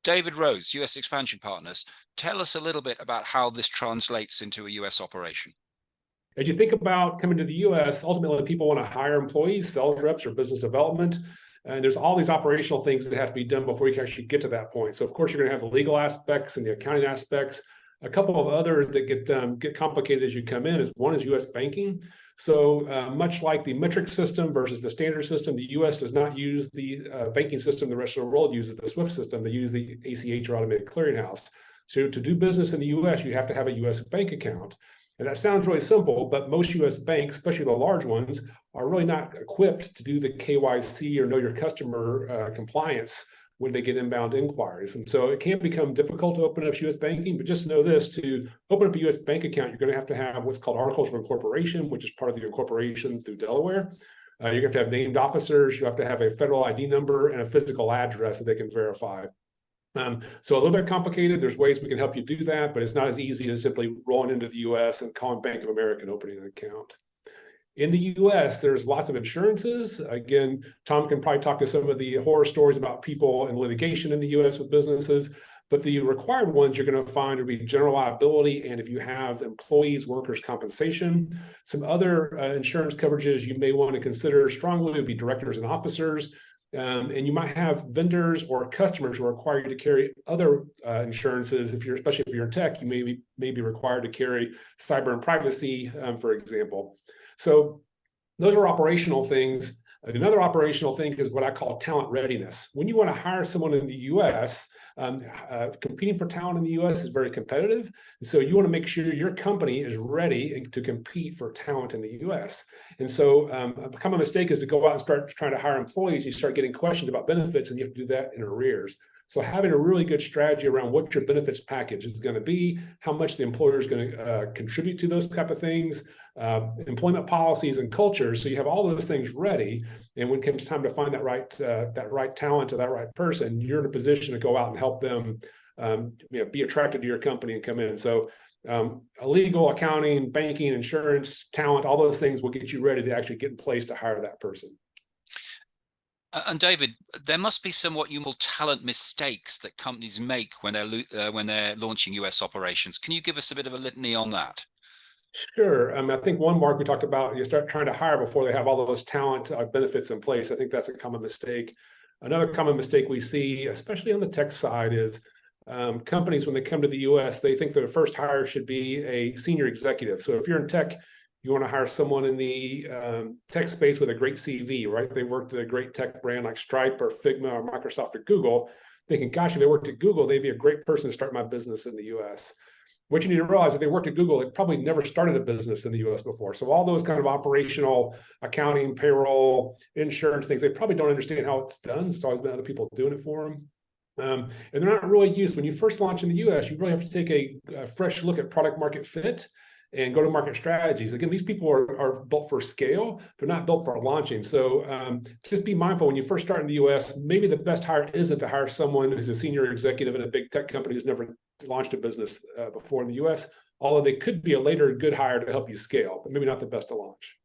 David Rose, US Expansion Partners. Tell us a little bit about how this translates into a US operation. As you think about coming to the US, ultimately people want to hire employees, sales reps, or business development. And there's all these operational things that have to be done before you can actually get to that point. So of course, you're going to have the legal aspects and the accounting aspects. A couple of others that get complicated as you come in is one is US banking. So much like the metric system versus the standard system, the US does not use the banking system the rest of the world uses, the SWIFT system. They use the ACH, or automated clearinghouse. So to do business in the US, you have to have a US bank account. And that sounds really simple, but most US banks, especially the large ones, are really not equipped to do the KYC or know your customer compliance when they get inbound inquiries. And so it can become difficult to open up US banking, but just know this: to open up a US bank account, you're going to have what's called articles of incorporation, which is part of the incorporation through Delaware. You have to have named officers, you have to have a federal ID number and a physical address that they can verify. So a little bit complicated. There's ways we can help you do that, but it's not as easy as simply rolling into the US and calling Bank of America and opening an account. In the US, there's lots of insurances. Again, Tom can probably talk to some of the horror stories about people in litigation in the US with businesses, but the required ones you're going to find would be general liability, and if you have employees, workers' compensation. Some other insurance coverages you may want to consider strongly would be directors and officers. And you might have vendors or customers who require you to carry other insurances. Especially if you're in tech, you may be required to carry cyber and privacy, for example. So those are operational things. Another operational thing is what I call talent readiness. When you want to hire someone in the US, competing for talent in the US is very competitive. So you want to make sure your company is ready to compete for talent in the US. And so a common mistake is to go out and start trying to hire employees. You start getting questions about benefits, and you have to do that in arrears. So having a really good strategy around what your benefits package is going to be, how much the employer is going to contribute to those type of things, employment policies and cultures. So you have all those things ready. And when it comes time to find that right talent or that right person, you're in a position to go out and help them be attracted to your company and come in. So legal, accounting, banking, insurance, talent, all those things will get you ready to actually get in place to hire that person. And David, there must be some what you call talent mistakes that companies make when they're launching US operations. Can you give us a bit of a litany on that? Sure. I think one, Mark, we talked about, you start trying to hire before they have all those talent benefits in place. I think that's a common mistake. Another common mistake we see, especially on the tech side, is companies, when they come to the US, they think their first hire should be a senior executive. So if you're in tech, you want to hire someone in the tech space with a great CV, right? They worked at a great tech brand like Stripe or Figma or Microsoft or Google, thinking, gosh, if they worked at Google, they'd be a great person to start my business in the US. What you need to realize, if they worked at Google, they probably never started a business in the US before. So all those kind of operational, accounting, payroll, insurance things, they probably don't understand how it's done. There's always been other people doing it for them. And they're not really used. When you first launch in the US, you really have to take a fresh look at product market fit and go-to-market strategies. Again, these people are built for scale. They're not built for launching. So just be mindful when you first start in the US, maybe the best hire isn't to hire someone who's a senior executive in a big tech company who's never launched a business before in the US, although they could be a later good hire to help you scale, but maybe not the best to launch.